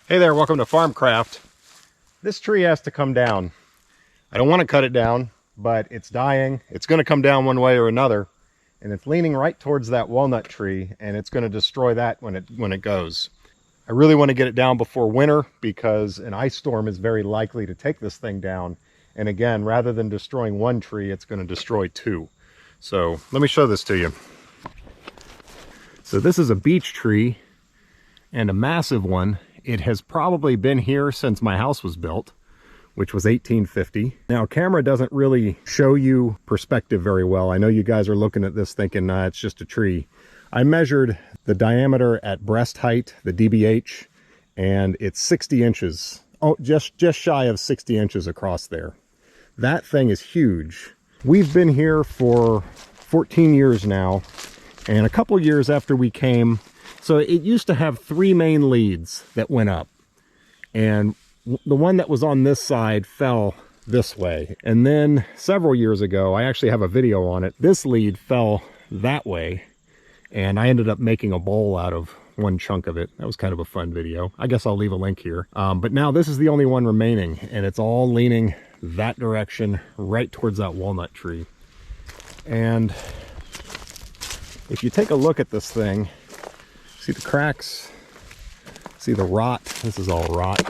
Hey there, welcome to Farmcraft. This tree has to come down. I don't want to cut it down, but it's dying. It's going to come down one way or another, and it's leaning right towards that walnut tree, and it's going to destroy that when it goes. I really want to get it down before winter because an ice storm is very likely to take this thing down. And again, rather than destroying one tree, it's going to destroy two. So let me show this to you. So this is a beech tree and a massive one. It has probably been here since my house was built, which was 1850. Now, camera doesn't really show you perspective very well. I know you guys are looking at this thinking, nah, it's just a tree. I measured the diameter at breast height, the DBH, and it's 60 inches. Oh, just shy of 60 inches across there. That thing is huge. We've been here for 14 years now, and a couple years after we came, so it used to have three main leads that went up, and the one that was on this side fell this way. And then several years ago, I actually have a video on it, this lead fell that way, and I ended up making a bowl out of one chunk of it. That was kind of a fun video. I guess I'll leave a link here. But now this is the only one remaining, and it's all leaning that direction, right towards that walnut tree. And if you take a look at this thing, see the cracks, see the rot. This is all rot.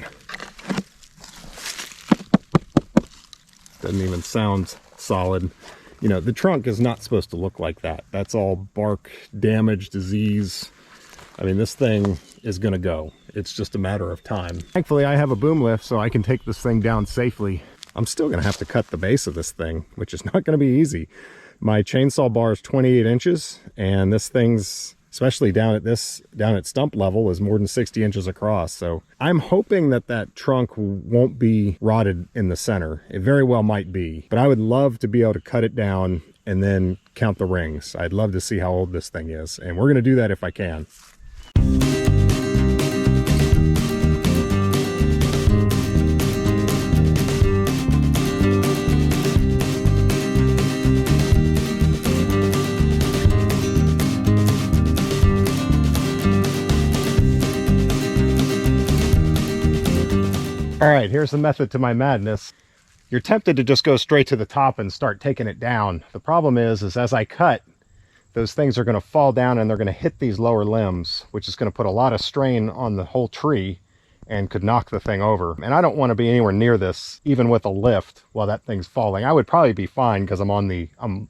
Doesn't even sound solid. You know, the trunk is not supposed to look like that. That's all bark damage, disease. I mean, this thing is gonna go. It's just a matter of time. Thankfully, I have a boom lift, so I can take this thing down safely. I'm still gonna have to cut the base of this thing, which is not gonna be easy. My chainsaw bar is 28 inches, and this thing's, especially down at stump level, is more than 60 inches across. So I'm hoping that that trunk won't be rotted in the center. It very well might be, but I would love to be able to cut it down and then count the rings. I'd love to see how old this thing is, and we're gonna do that if I can. All right, here's the method to my madness. You're tempted to just go straight to the top and start taking it down. The problem is as I cut, those things are going to fall down and they're going to hit these lower limbs, which is going to put a lot of strain on the whole tree and could knock the thing over. And I don't want to be anywhere near this, even with a lift, while that thing's falling. I would probably be fine because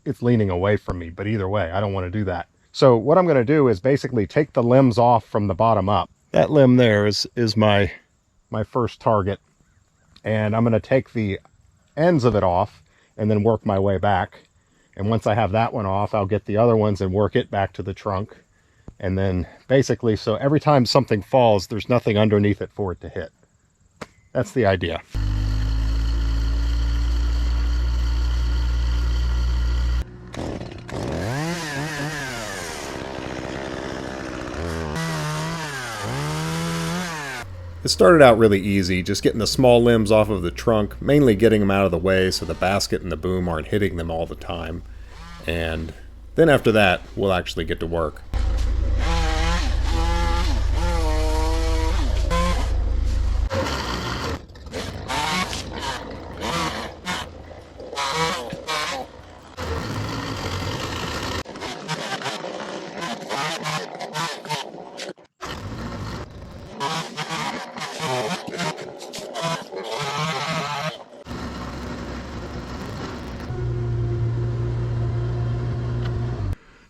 it's leaning away from me, but either way, I don't want to do that. So what I'm going to do is basically take the limbs off from the bottom up. That limb there is my first target, and I'm going to take the ends of it off and then work my way back. And once I have that one off, I'll get the other ones and work it back to the trunk. And then basically, so every time something falls, there's nothing underneath it for it to hit. That's the idea. It started out really easy, just getting the small limbs off of the trunk, mainly getting them out of the way so the basket and the boom aren't hitting them all the time. And then after that, we'll actually get to work.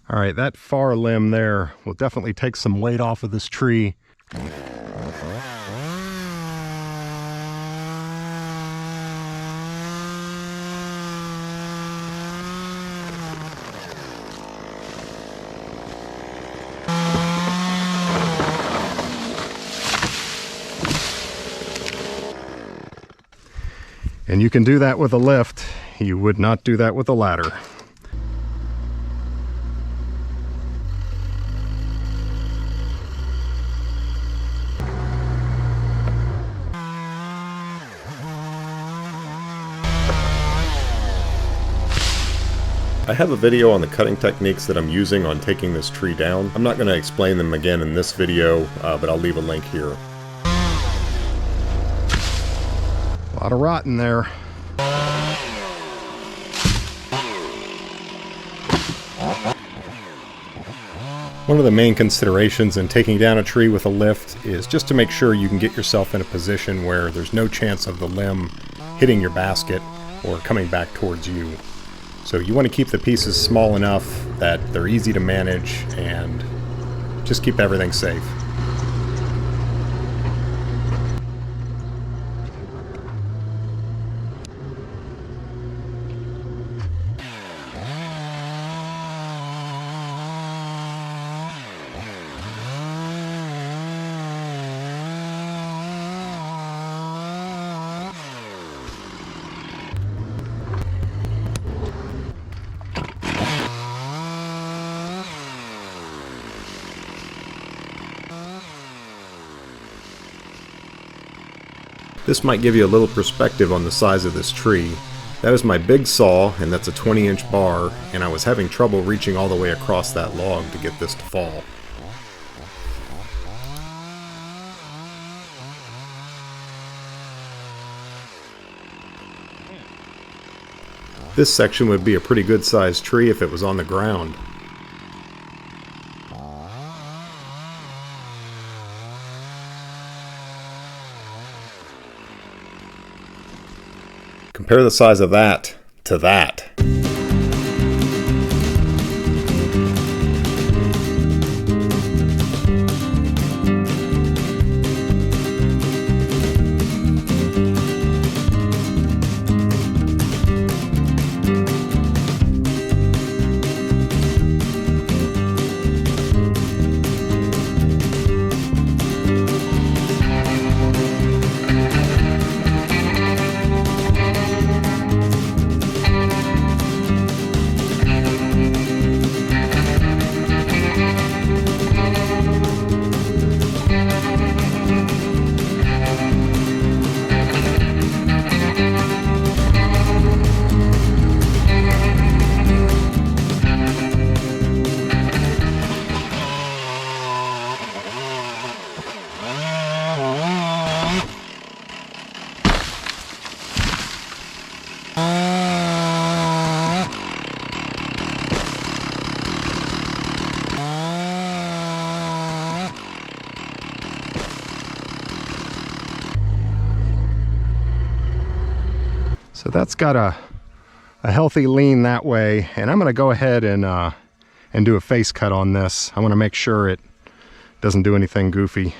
All right, that far limb there will definitely take some weight off of this tree. And you can do that with a lift. You would not do that with a ladder. I have a video on the cutting techniques that I'm using on taking this tree down. I'm not going to explain them again in this video, but I'll leave a link here. A lot of rot in there. One of the main considerations in taking down a tree with a lift is just to make sure you can get yourself in a position where there's no chance of the limb hitting your basket or coming back towards you. So you want to keep the pieces small enough that they're easy to manage and just keep everything safe. This might give you a little perspective on the size of this tree. That is my big saw, and that's a 20-inch bar, and I was having trouble reaching all the way across that log to get this to fall. This section would be a pretty good sized tree if it was on the ground. Compare the size of that to that. So that's got a healthy lean that way, and I'm going to go ahead and do a face cut on this. I want to make sure it doesn't do anything goofy.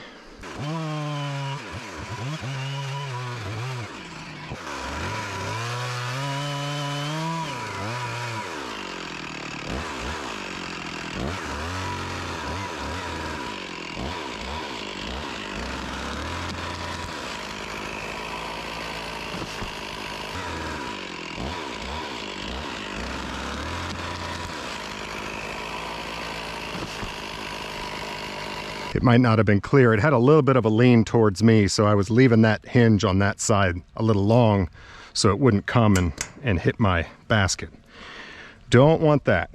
It might not have been clear. It had a little bit of a lean towards me, so I was leaving that hinge on that side a little long so it wouldn't come and hit my basket. Don't want that.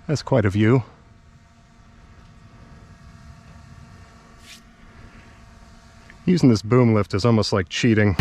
That's quite a view. Using this boom lift is almost like cheating.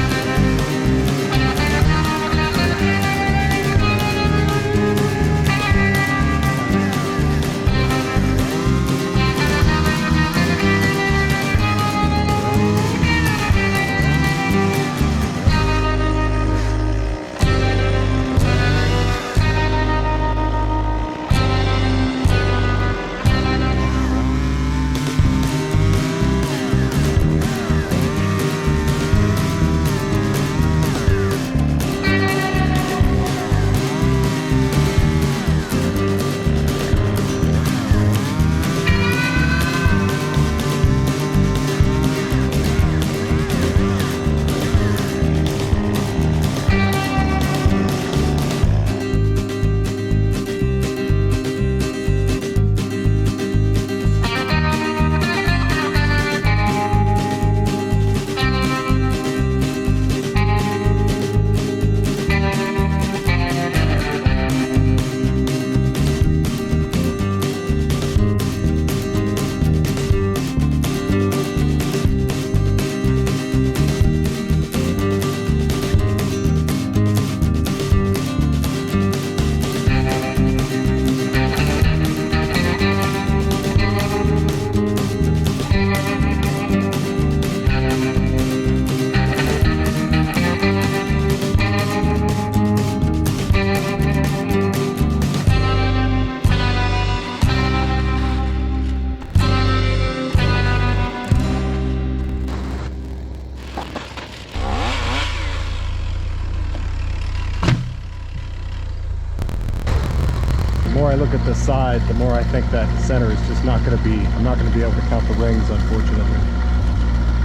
more I look at this side, the more I think that center is just not going to be, I'm not going to be able to count the rings, unfortunately.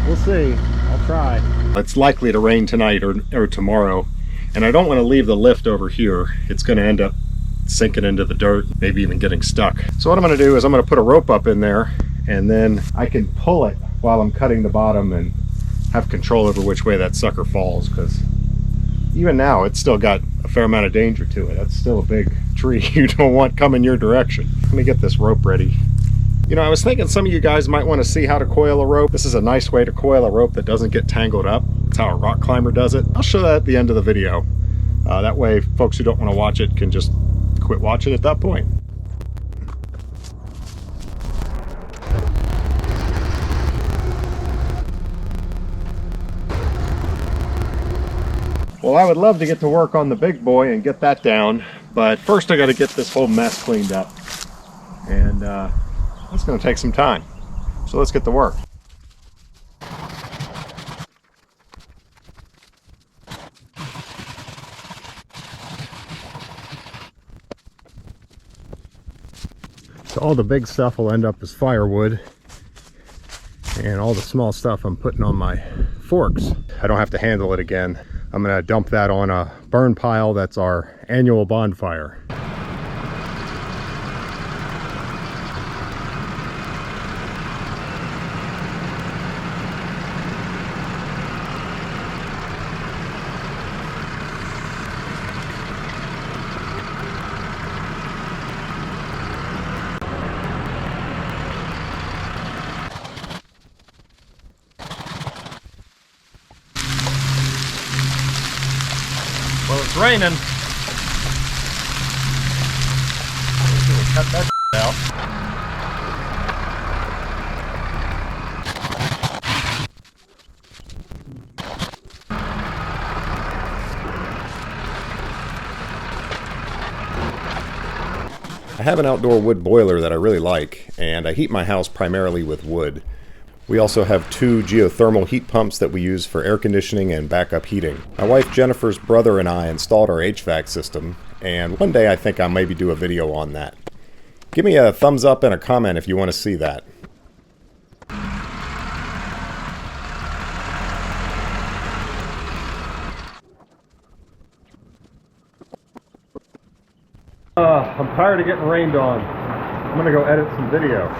We'll see. I'll try. It's likely to rain tonight or tomorrow, and I don't want to leave the lift over here. It's going to end up sinking into the dirt, maybe even getting stuck. So what I'm going to do is I'm going to put a rope up in there, and then I can pull it while I'm cutting the bottom and have control over which way that sucker falls, because even now it's still got a fair amount of danger to it. That's still a big tree you don't want coming your direction. Let me get this rope ready. You know, I was thinking some of you guys might want to see how to coil a rope. This is a nice way to coil a rope that doesn't get tangled up. That's how a rock climber does it. I'll show that at the end of the video. That way folks who don't want to watch it can just quit watching at that point. Well, I would love to get to work on the big boy and get that down, but first I got to get this whole mess cleaned up, and that's going to take some time. So let's get to work. So all the big stuff will end up as firewood, and all the small stuff I'm putting on my forks. I don't have to handle it again. I'm going to dump that on a burn pile. That's our annual bonfire. Well, it's raining. Cut that out. I have an outdoor wood boiler that I really like, and I heat my house primarily with wood. We also have 2 geothermal heat pumps that we use for air conditioning and backup heating. My wife Jennifer's brother and I installed our HVAC system, and one day I think I'll maybe do a video on that. Give me a thumbs up and a comment if you want to see that. I'm tired of getting rained on. I'm gonna go edit some video.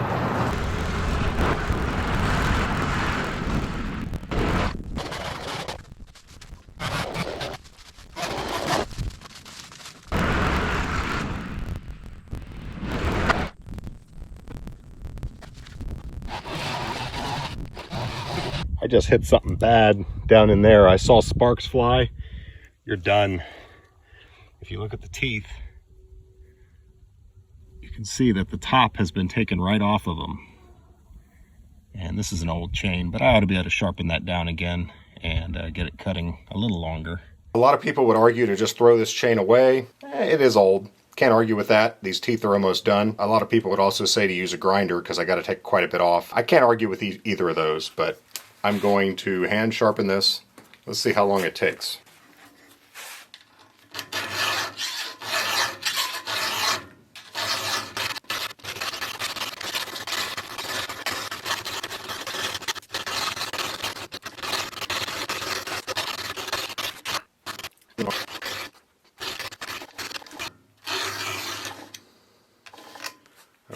I just hit something bad down in there. I saw sparks fly. You're done. If you look at the teeth, you can see that the top has been taken right off of them. And this is an old chain, but I ought to be able to sharpen that down again and get it cutting a little longer. A lot of people would argue to just throw this chain away. It is old. Can't argue with that. These teeth are almost done. A lot of people would also say to use a grinder because I got to take quite a bit off. I can't argue with either of those, but I'm going to hand sharpen this. Let's see how long it takes.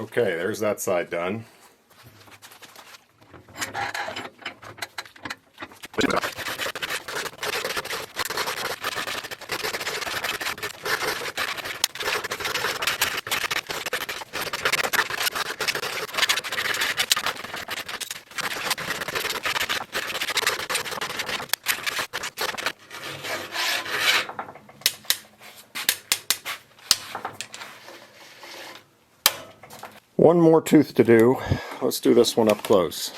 Okay, there's that side done. One more tooth to do. Let's do this one up close.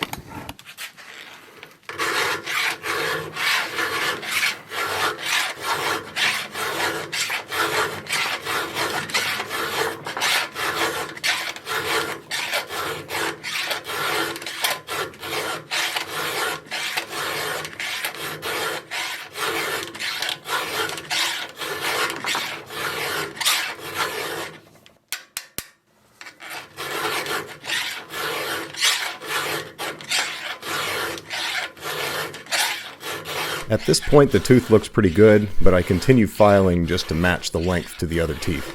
At this point the tooth looks pretty good, but I continue filing just to match the length to the other teeth.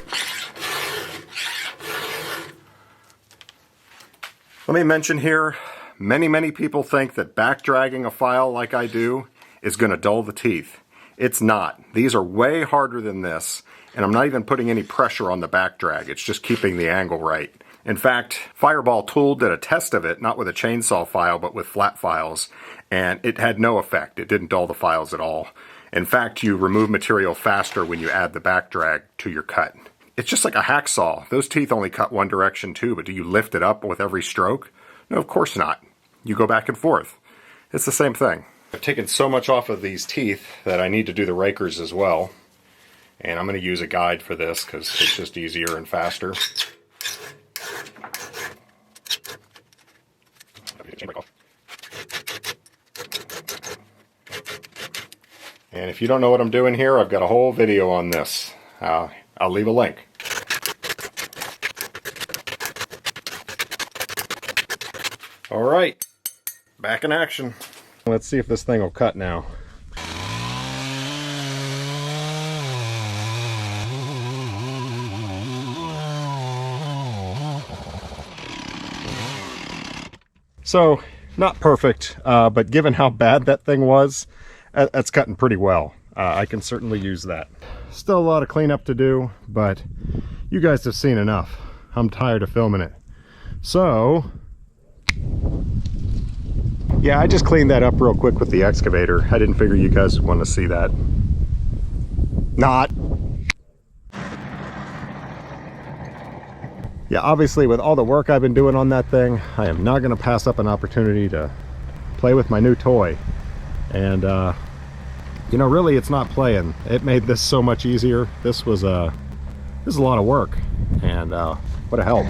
Let me mention here, many people think that back dragging a file like I do is going to dull the teeth. It's not. These are way harder than this, and I'm not even putting any pressure on the back drag. It's just keeping the angle right. In fact, Fireball Tool did a test of it, not with a chainsaw file, but with flat files, and it had no effect. It didn't dull the files at all. In fact, you remove material faster when you add the back drag to your cut. It's just like a hacksaw. Those teeth only cut one direction too, but do you lift it up with every stroke? No, of course not. You go back and forth. It's the same thing. I've taken so much off of these teeth that I need to do the rakers as well. And I'm going to use a guide for this because it's just easier and faster. And if you don't know what I'm doing here, I've got a whole video on this. I'll leave a link. Alright, back in action. Let's see if this thing will cut now. So, not perfect, but given how bad that thing was, that's cutting pretty well. I can certainly use that. Still a lot of cleanup to do, but you guys have seen enough. I'm tired of filming it. So, yeah, I just cleaned that up real quick with the excavator. I didn't figure you guys would want to see that. Not. Yeah, obviously with all the work I've been doing on that thing, I am not going to pass up an opportunity to play with my new toy. And, you know, really it's not playing. It made this so much easier. This is a lot of work. And what a help.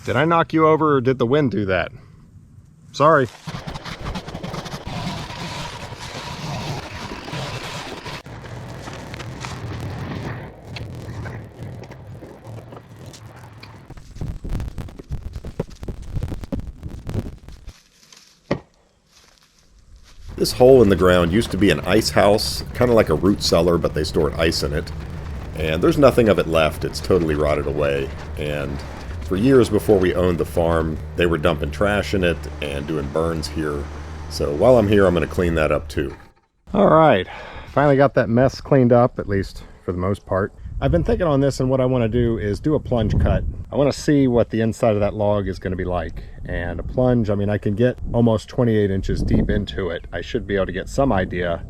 Did I knock you over or did the wind do that? Sorry. This hole in the ground used to be an ice house, kind of like a root cellar, but they stored ice in it. And there's nothing of it left. It's totally rotted away. And for years before we owned the farm, they were dumping trash in it and doing burns here. So while I'm here, I'm going to clean that up too. All right, finally got that mess cleaned up, at least for the most part. I've been thinking on this, and what I want to do is do a plunge cut. I want to see what the inside of that log is going to be like. And a plunge, I mean, I can get almost 28 inches deep into it. I should be able to get some idea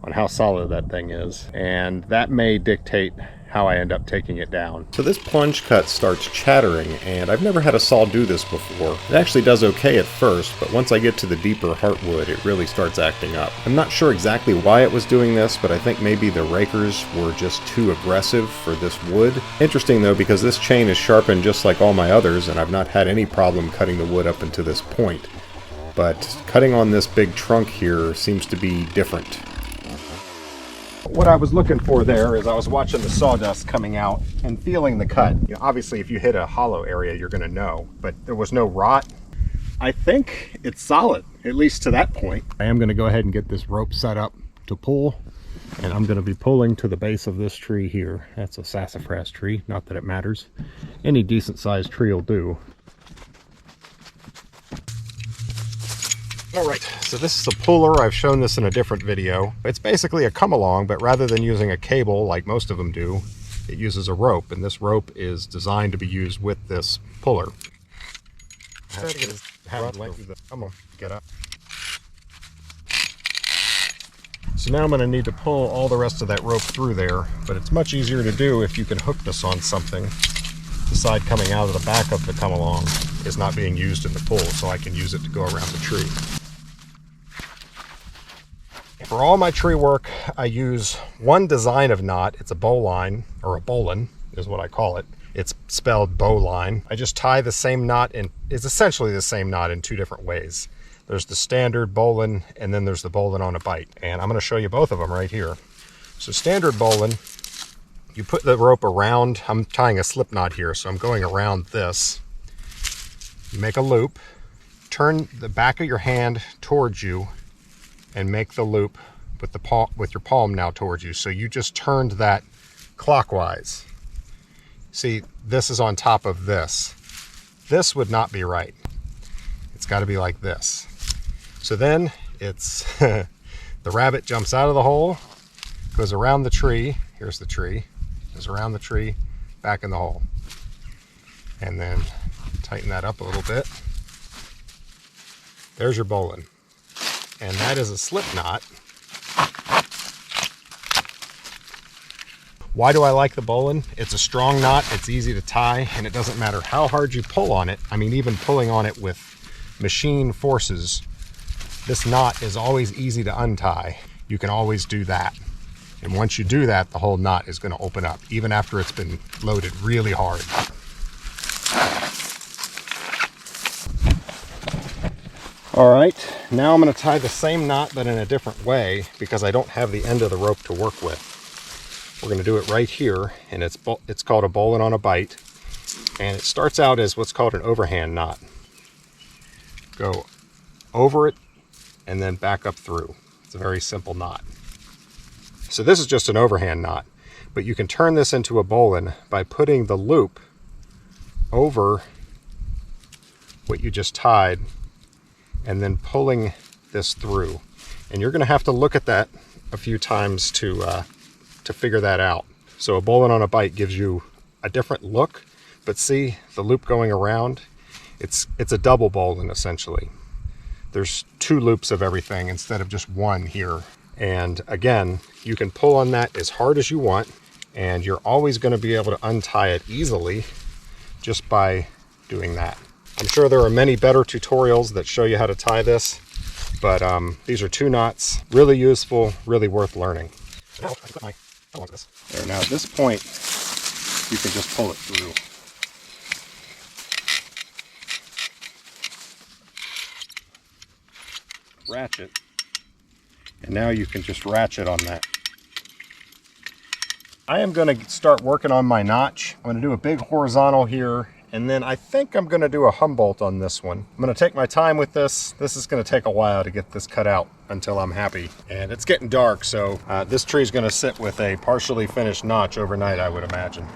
on how solid that thing is. And that may dictate how I end up taking it down. So this plunge cut starts chattering, and I've never had a saw do this before. It actually does okay at first, but once I get to the deeper heartwood, it really starts acting up. I'm not sure exactly why it was doing this, but I think maybe the rakers were just too aggressive for this wood. Interesting though, because this chain is sharpened just like all my others, and I've not had any problem cutting the wood up until this point. But cutting on this big trunk here seems to be different. What I was looking for there is I was watching the sawdust coming out and feeling the cut. You know, obviously if you hit a hollow area you're going to know, but there was no rot. I think it's solid, at least to that point. I am going to go ahead and get this rope set up to pull, and I'm going to be pulling to the base of this tree here. That's a sassafras tree, not that it matters. Any decent sized tree will do. Alright, so this is a puller. I've shown this in a different video. It's basically a come-along, but rather than using a cable like most of them do, it uses a rope, and this rope is designed to be used with this puller. Come on, get up. So now I'm going to need to pull all the rest of that rope through there, but it's much easier to do if you can hook this on something. The side coming out of the back of the come along is not being used in the pull, so I can use it to go around the tree. For all my tree work, I use one design of knot. It's a bowline, or a bowline is what I call it. It's spelled bowline. I just tie the same knot in, it's essentially the same knot in two different ways. There's the standard bowline, and then there's the bowline on a bite. And I'm going to show you both of them right here. So standard bowline, you put the rope around, I'm tying a slip knot here, so I'm going around this. You make a loop, turn the back of your hand towards you, and make the loop with your palm now towards you. So you just turned that clockwise. See, this is on top of this. This would not be right. It's got to be like this. So then it's the rabbit jumps out of the hole, goes around the tree. Here's the tree. Goes around the tree, back in the hole. And then tighten that up a little bit. There's your bowline. And that is a slip knot. Why do I like the bowline? It's a strong knot, it's easy to tie, and it doesn't matter how hard you pull on it. I mean, even pulling on it with machine forces, this knot is always easy to untie. You can always do that. And once you do that, the whole knot is going to open up, even after it's been loaded really hard. All right, now I'm going to tie the same knot but in a different way because I don't have the end of the rope to work with. We're going to do it right here, and it's called a bowline on a bite, and it starts out as what's called an overhand knot. Go over it and then back up through. It's a very simple knot. So this is just an overhand knot, but you can turn this into a bowline by putting the loop over what you just tied and then pulling this through. And you're going to have to look at that a few times to figure that out. So a bowline on a bite gives you a different look, but see the loop going around? It's a double bowline essentially. There's two loops of everything instead of just one here. And again, you can pull on that as hard as you want, and you're always going to be able to untie it easily just by doing that. I'm sure there are many better tutorials that show you how to tie this, but these are two knots, really useful, really worth learning. Now, I want this. There, now at this point, you can just pull it through. Ratchet, and now you can just ratchet on that. I am going to start working on my notch. I'm going to do a big horizontal here, and then I think I'm going to do a Humboldt on this one. I'm going to take my time with this. This is going to take a while to get this cut out until I'm happy. And it's getting dark, so this tree is going to sit with a partially finished notch overnight, I would imagine.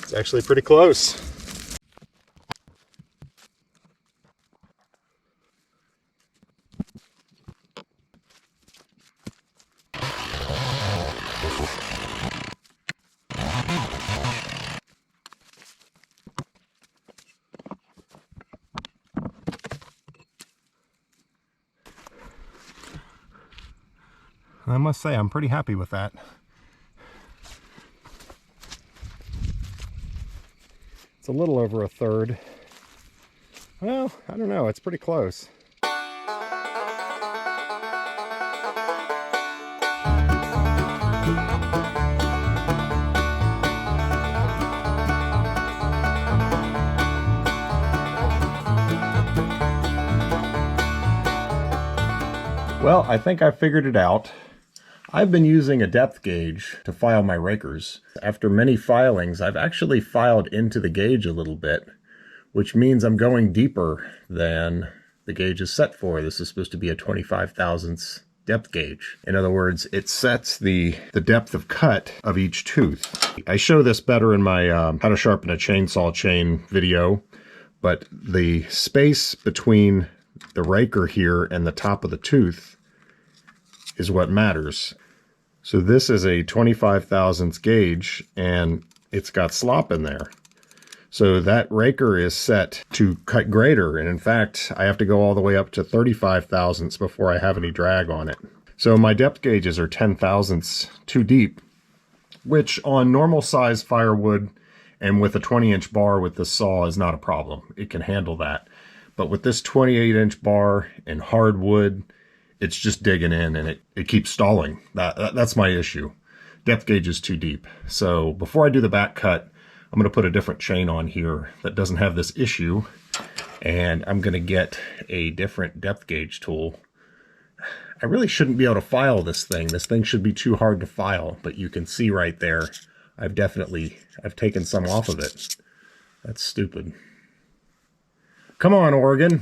It's actually pretty close. I must say, I'm pretty happy with that. It's a little over a third. Well, I don't know, it's pretty close. Well, I think I figured it out. I've been using a depth gauge to file my rakers. After many filings, I've actually filed into the gauge a little bit, which means I'm going deeper than the gauge is set for. This is supposed to be a 25 thousandths depth gauge. In other words, it sets the depth of cut of each tooth. I show this better in my how to sharpen a chainsaw chain video, but the space between the raker here and the top of the tooth is what matters. So this is a 25 thousandths gauge and it's got slop in there. So that raker is set to cut greater, and in fact I have to go all the way up to 35 thousandths before I have any drag on it. So my depth gauges are 10 thousandths too deep, which on normal size firewood and with a 20-inch bar with this saw is not a problem. It can handle that. But with this 28-inch bar and hardwood, it's just digging in and it keeps stalling. That's my issue. Depth gauge is too deep. So before I do the back cut, I'm going to put a different chain on here that doesn't have this issue. And I'm going to get a different depth gauge tool. I really shouldn't be able to file this thing. This thing should be too hard to file, but you can see right there, I've taken some off of it. That's stupid. Come on, Oregon.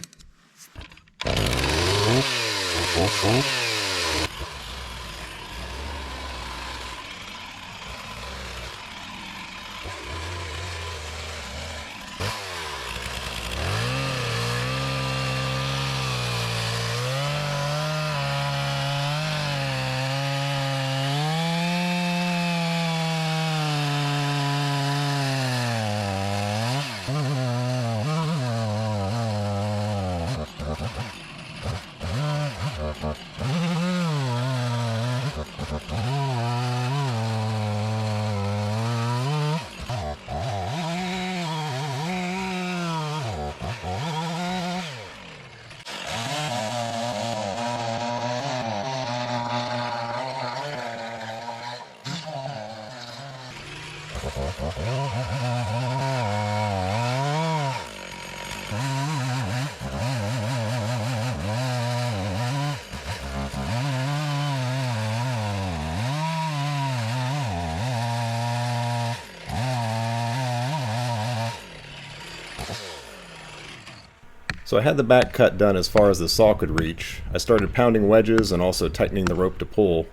So I had the back cut done as far as the saw could reach. I started pounding wedges and also tightening the rope to pull.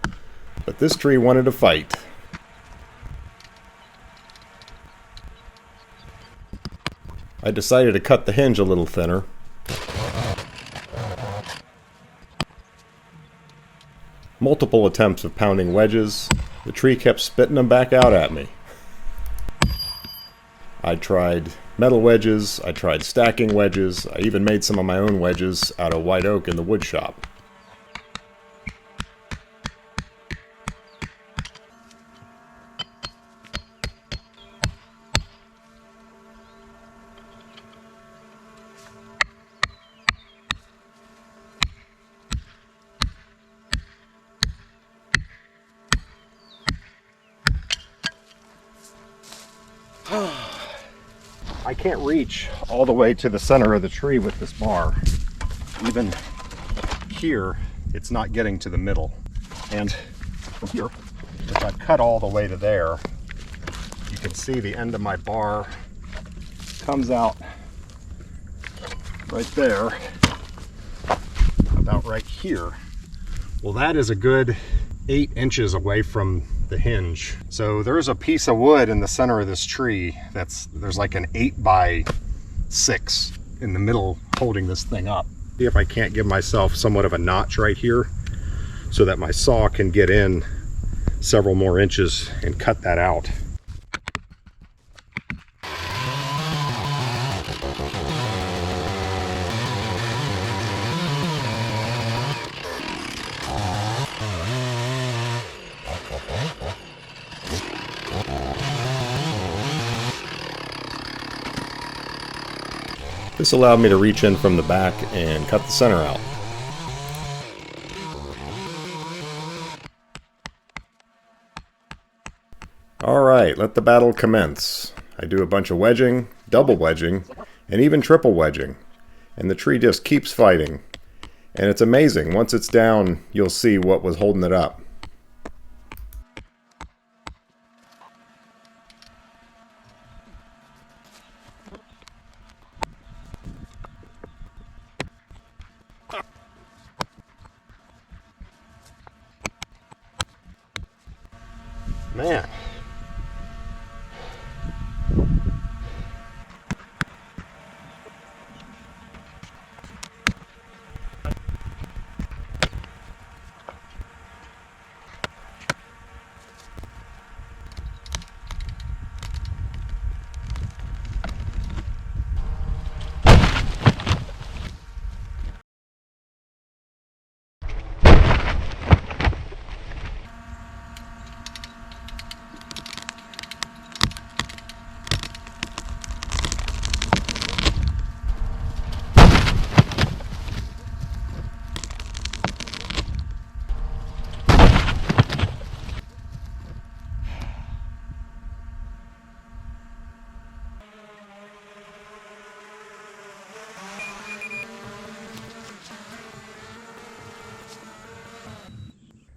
But this tree wanted to fight. I decided to cut the hinge a little thinner. Multiple attempts of pounding wedges. The tree kept spitting them back out at me. I tried metal wedges, I tried stacking wedges, I even made some of my own wedges out of white oak in the wood shop. I can't reach all the way to the center of the tree with this bar. Even here, it's not getting to the middle. And from here, if I cut all the way to there, you can see the end of my bar comes out right there, about right here. Well, that is a good 8 inches away from the hinge. So there's a piece of wood in the center of this tree there's like an 8x6 in the middle holding this thing up. See if I can't give myself somewhat of a notch right here so that my saw can get in several more inches and cut that out. This allowed me to reach in from the back and cut the center out. Alright, let the battle commence. I do a bunch of wedging, double wedging, and even triple wedging, and the tree just keeps fighting. And it's amazing. Once it's down, you'll see what was holding it up. Man.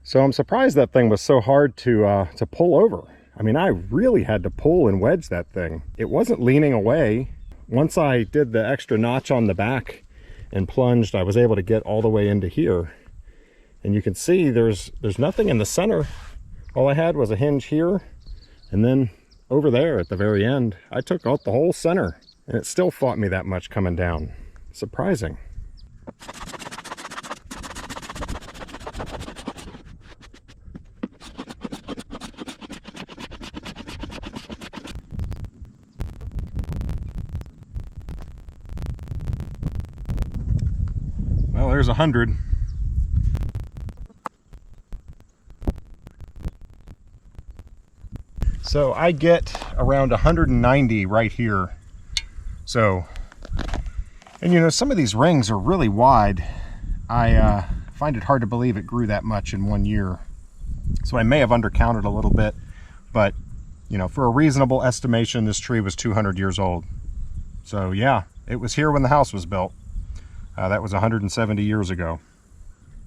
So I'm surprised that thing was so hard to pull over. I mean, I really had to pull and wedge that thing. It wasn't leaning away. Once I did the extra notch on the back and plunged, I was able to get all the way into here. And you can see there's nothing in the center. All I had was a hinge here, and then over there at the very end, I took out the whole center, and it still fought me that much coming down. Surprising. Well, there's 100. So I get around 190 right here. So, and you know, some of these rings are really wide. I find it hard to believe it grew that much in 1 year. So I may have undercounted a little bit, but you know, for a reasonable estimation, this tree was 200 years old. So yeah, it was here when the house was built. That was 170 years ago.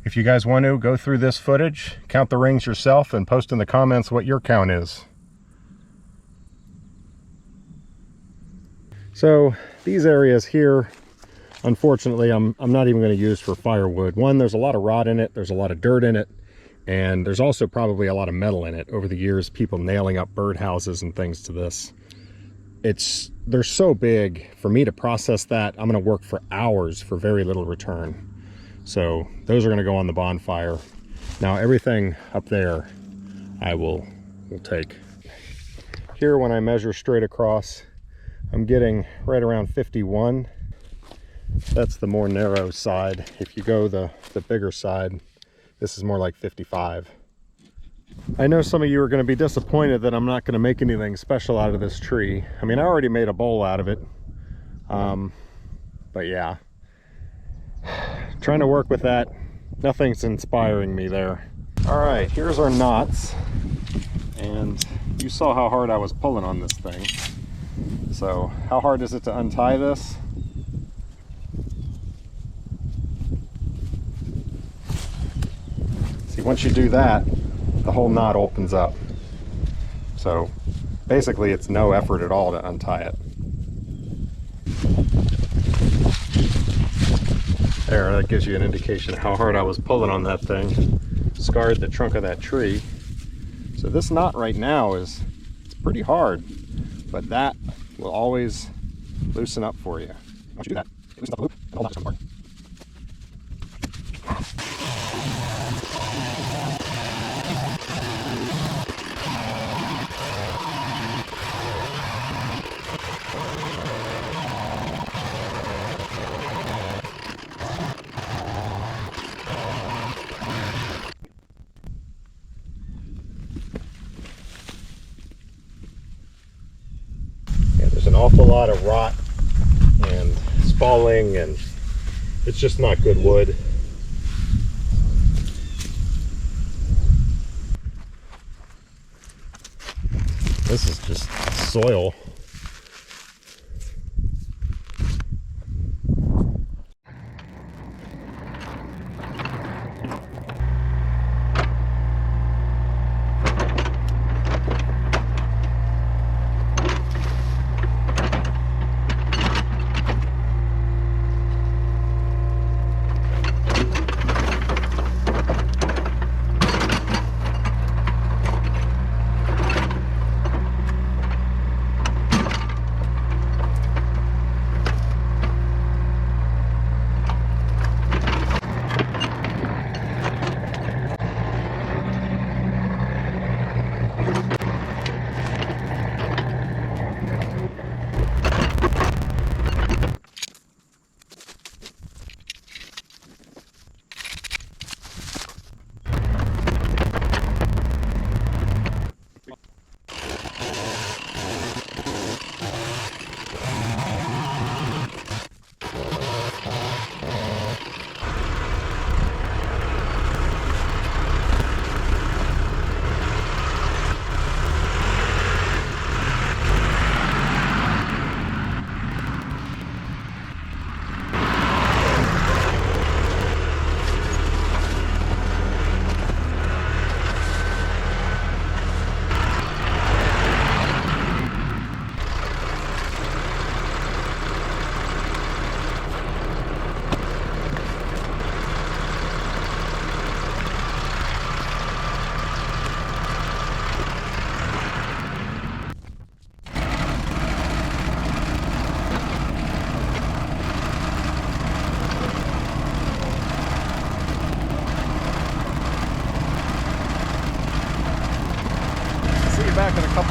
If you guys want to go through this footage, count the rings yourself, and post in the comments what your count is. So these areas here, unfortunately, I'm not even going to use for firewood. One, there's a lot of rot in it, there's a lot of dirt in it, and there's also probably a lot of metal in it. Over the years, people nailing up birdhouses and things to this. They're so big, for me to process that, I'm going to work for hours for very little return. So those are going to go on the bonfire. Now everything up there I will take. Here, when I measure straight across, I'm getting right around 51. That's the more narrow side. If you go the bigger side, this is more like 55. I know some of you are going to be disappointed that I'm not going to make anything special out of this tree. I mean, I already made a bowl out of it. But yeah, trying to work with that. Nothing's inspiring me there. All right, here's our knots. And you saw how hard I was pulling on this thing. So how hard is it to untie this? See, once you do that, the whole knot opens up. So basically it's no effort at all to untie it. There, that gives you an indication of how hard I was pulling on that thing. Scarred the trunk of that tree. So this knot right now it's pretty hard, but that will always loosen up for you. Once you do that, it loosens up the loop and the whole knot comes apart. There's an awful lot of rot and spalling, and it's just not good wood. This is just soil.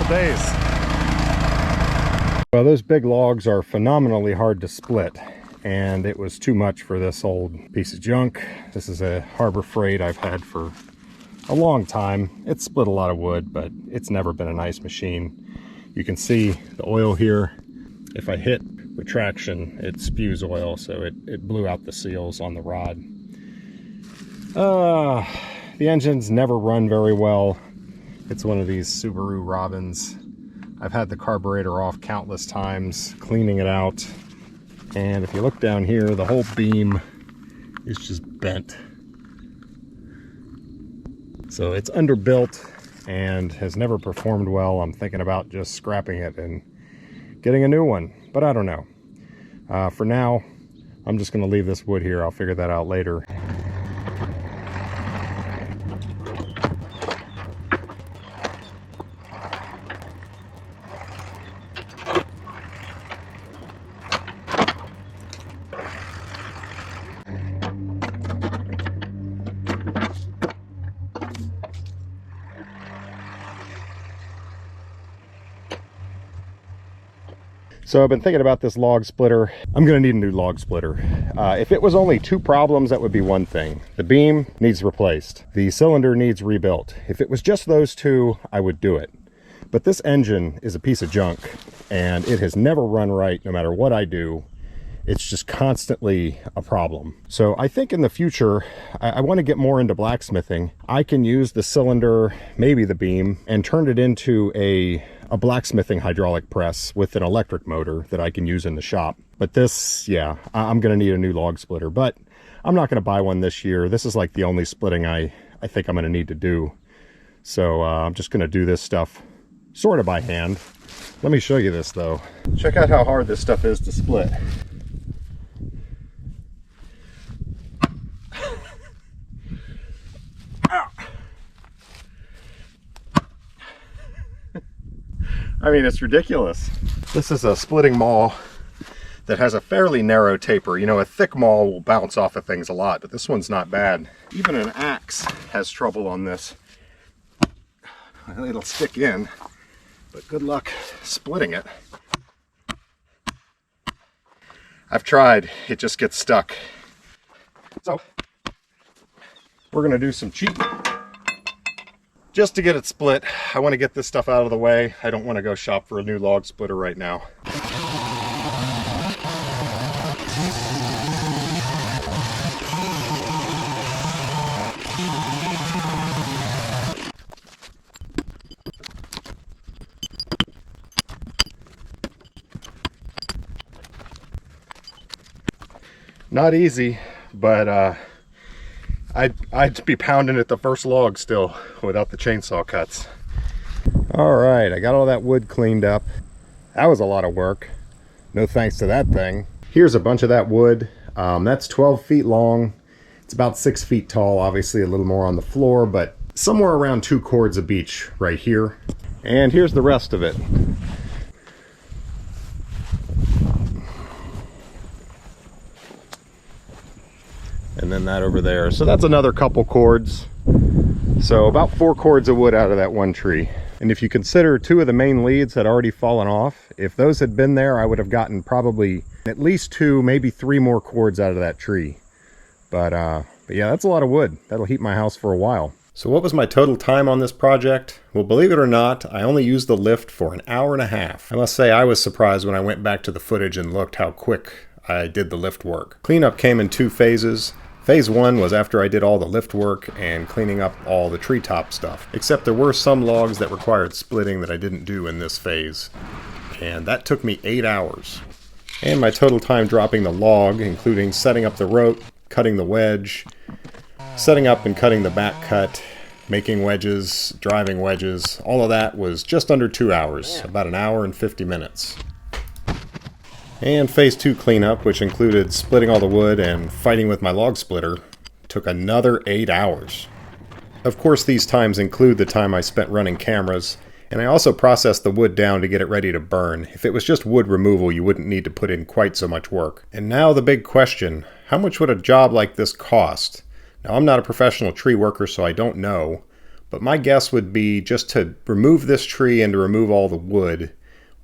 days. Well, those big logs are phenomenally hard to split, and it was too much for this old piece of junk. This is a Harbor Freight I've had for a long time. It's split a lot of wood, but it's never been a nice machine. You can see the oil here. If I hit retraction, it spews oil, so it blew out the seals on the rod. The engines never run very well. It's one of these Subaru Robins. I've had the carburetor off countless times, cleaning it out. And if you look down here, the whole beam is just bent. So it's underbuilt and has never performed well. I'm thinking about just scrapping it and getting a new one, but I don't know. For now, I'm just going to leave this wood here. I'll figure that out later. So I've been thinking about this log splitter. I'm gonna need a new log splitter. If it was only two problems, that would be one thing. The beam needs replaced. The cylinder needs rebuilt. If it was just those two, I would do it. But this engine is a piece of junk, and it has never run right no matter what I do. It's just constantly a problem. So I think in the future, I want to get more into blacksmithing. I can use the cylinder, maybe the beam, and turn it into a blacksmithing hydraulic press with an electric motor that I can use in the shop. But this, yeah, I'm going to need a new log splitter, but I'm not going to buy one this year. This is like the only splitting I think I'm going to need to do. So I'm just going to do this stuff sort of by hand. Let me show you this though. Check out how hard this stuff is to split. I mean, it's ridiculous. This is a splitting maul that has a fairly narrow taper. You know, a thick maul will bounce off of things a lot, but this one's not bad. Even an axe has trouble on this. It'll stick in, but good luck splitting it. I've tried, it just gets stuck. So, we're gonna do some cheating. Just to get it split. I want to get this stuff out of the way. I don't want to go shop for a new log splitter right now. Not easy, but I'd be pounding at the first log still without the chainsaw cuts. All right, I got all that wood cleaned up. That was a lot of work. No thanks to that thing. Here's a bunch of that wood. That's 12 feet long. It's about 6 feet tall, obviously a little more on the floor, but somewhere around 2 cords of beech right here. And here's the rest of it. And then that over there. So that's another couple cords. So about 4 cords of wood out of that one tree. And if you consider 2 of the main leads had already fallen off, if those had been there, I would have gotten probably at least 2, maybe 3 more cords out of that tree. But yeah, that's a lot of wood. That'll heat my house for a while. So what was my total time on this project? Well, believe it or not, I only used the lift for an hour and a half. I must say I was surprised when I went back to the footage and looked how quick I did the lift work. Cleanup came in 2 phases. Phase 1 was after I did all the lift work and cleaning up all the treetop stuff. Except there were some logs that required splitting that I didn't do in this phase. And that took me 8 hours. And my total time dropping the log, including setting up the rope, cutting the wedge, setting up and cutting the back cut, making wedges, driving wedges, all of that was just under 2 hours, about an hour and 50 minutes. And phase 2 cleanup, which included splitting all the wood and fighting with my log splitter, took another 8 hours. Of course, these times include the time I spent running cameras, and I also processed the wood down to get it ready to burn. If it was just wood removal, you wouldn't need to put in quite so much work. And now the big question, how much would a job like this cost? Now, I'm not a professional tree worker, so I don't know, but my guess would be just to remove this tree and to remove all the wood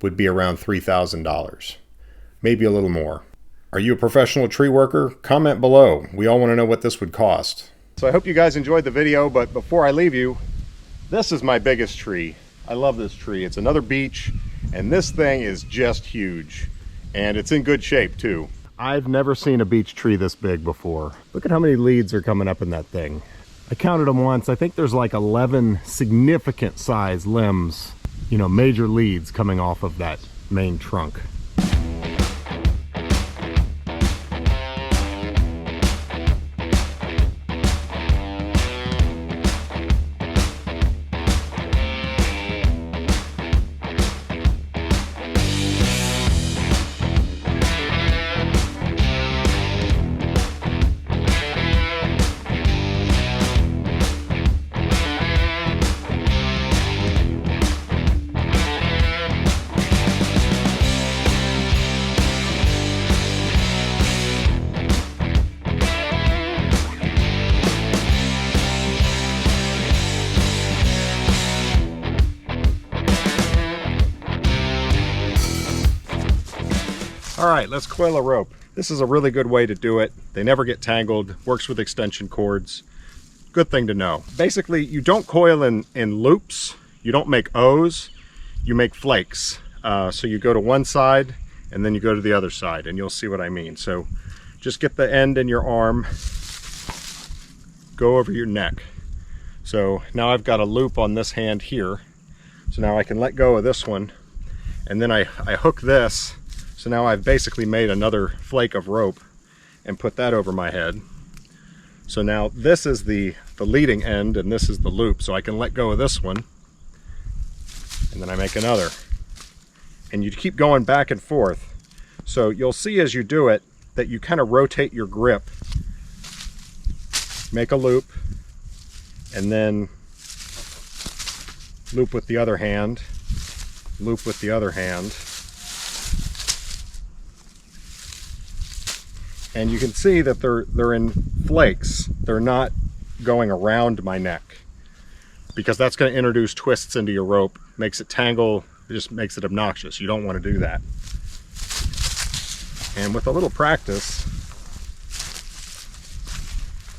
would be around $3,000, maybe a little more. Are you a professional tree worker? Comment below. We all want to know what this would cost. So I hope you guys enjoyed the video, but before I leave you, this is my biggest tree. I love this tree. It's another beech, and this thing is just huge, and it's in good shape too. I've never seen a beech tree this big before. Look at how many leads are coming up in that thing. I counted them once. I think there's like 11 significant size limbs, you know, major leads coming off of that main trunk. All right, let's coil a rope. This is a really good way to do it. They never get tangled, works with extension cords. Good thing to know. Basically, you don't coil in loops. You don't make O's, you make flakes. So you go to one side and then you go to the other side, and you'll see what I mean. So just get the end in your arm, go over your neck. So now I've got a loop on this hand here. So now I can let go of this one, and then I hook this. So now I've basically made another flake of rope and put that over my head. So now this is the leading end, and this is the loop. So I can let go of this one, and then I make another. And you keep going back and forth. So you'll see as you do it that you kind of rotate your grip. Make a loop, and then loop with the other hand, loop with the other hand. And you can see that they're in flakes. They're not going around my neck, because that's going to introduce twists into your rope, makes it tangle, it just makes it obnoxious. You don't want to do that. And with a little practice,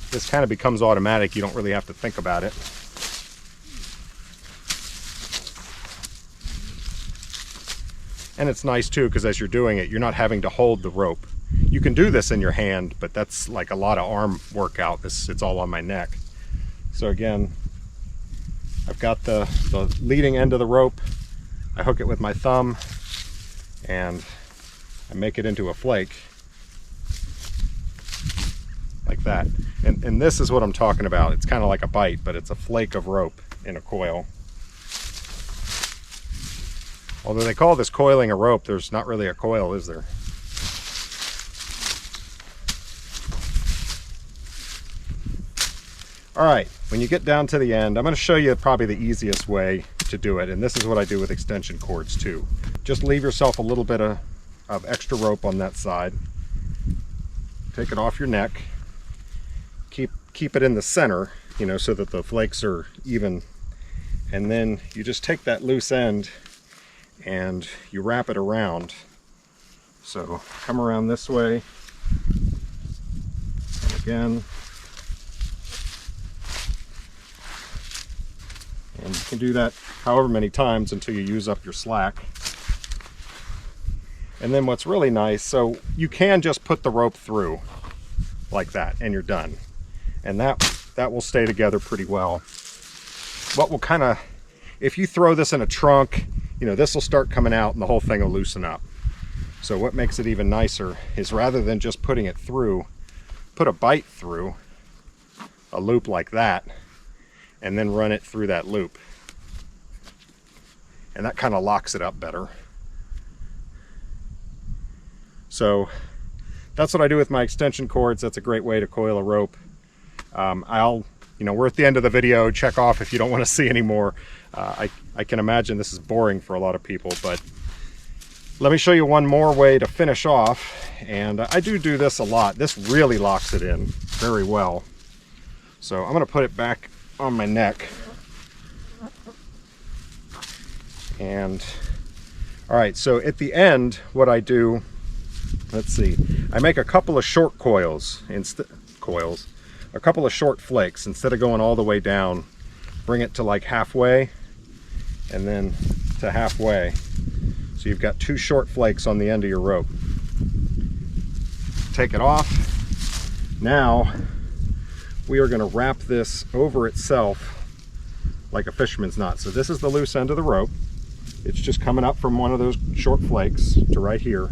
this kind of becomes automatic. You don't really have to think about it. And it's nice too, because as you're doing it, you're not having to hold the rope. You can do this in your hand, but that's like a lot of arm workout. It's all on my neck. So again, I've got the leading end of the rope. I hook it with my thumb, and I make it into a flake like that. And this is what I'm talking about. It's kind of like a bite, but it's a flake of rope in a coil. Although they call this coiling a rope, there's not really a coil, is there? All right, when you get down to the end, I'm going to show you probably the easiest way to do it, and this is what I do with extension cords too. Just leave yourself a little bit of extra rope on that side. Take it off your neck. Keep it in the center, you know, so that the flakes are even. And then you just take that loose end and you wrap it around. So come around this way, and again. And you can do that however many times until you use up your slack. And then what's really nice, so you can just put the rope through like that and you're done. And that will stay together pretty well. What will kind of, if you throw this in a trunk, you know, this will start coming out and the whole thing will loosen up. So what makes it even nicer is, rather than just putting it through, put a bite through a loop like that, and then run it through that loop. And that kind of locks it up better. So that's what I do with my extension cords. That's a great way to coil a rope. We're at the end of the video. Check off if you don't want to see any more. I can imagine this is boring for a lot of people, but let me show you one more way to finish off. And I do this a lot. This really locks it in very well. So I'm going to put it back on my neck, And all right, so at the end, what I do, let's see, I make a couple of short coils, a couple of short flakes. Instead of going all the way down, bring it to like halfway, and then to halfway. So you've got 2 short flakes on the end of your rope. Take it off. Now we are going to wrap this over itself like a fisherman's knot. So this is the loose end of the rope. It's just coming up from one of those short flakes to right here.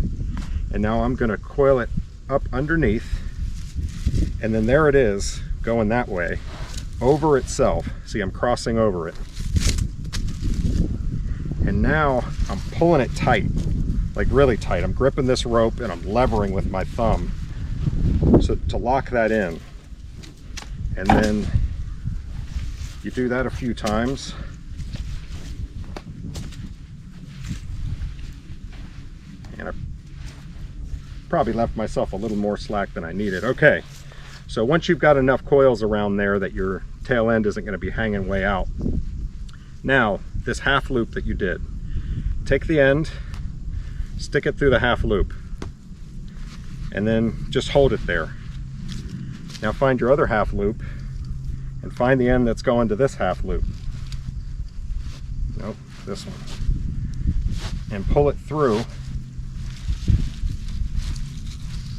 And now I'm going to coil it up underneath, and then there it is going that way over itself. See, I'm crossing over it. And now I'm pulling it tight, like really tight. I'm gripping this rope and I'm levering with my thumb so to lock that in. And then you do that a few times. And I probably left myself a little more slack than I needed. Okay, so once you've got enough coils around there that your tail end isn't going to be hanging way out, now this half loop that you did, take the end, stick it through the half loop, and then just hold it there. Now find your other half loop and find the end that's going to this half loop. Nope, this one. And pull it through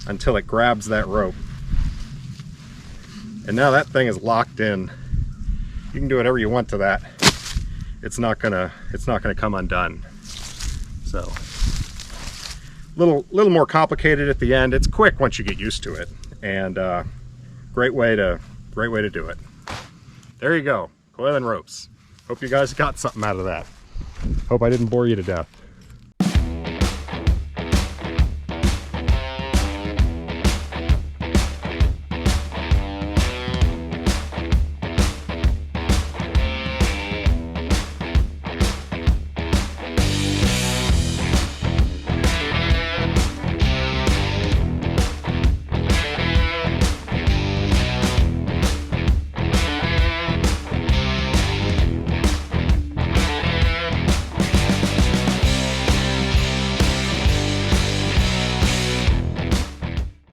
until it grabs that rope. And now that thing is locked in. You can do whatever you want to that. It's not gonna come undone. So little more complicated at the end. It's quick once you get used to it, and great way to do it. There you go, coiling ropes. Hope you guys got something out of that. Hope I didn't bore you to death.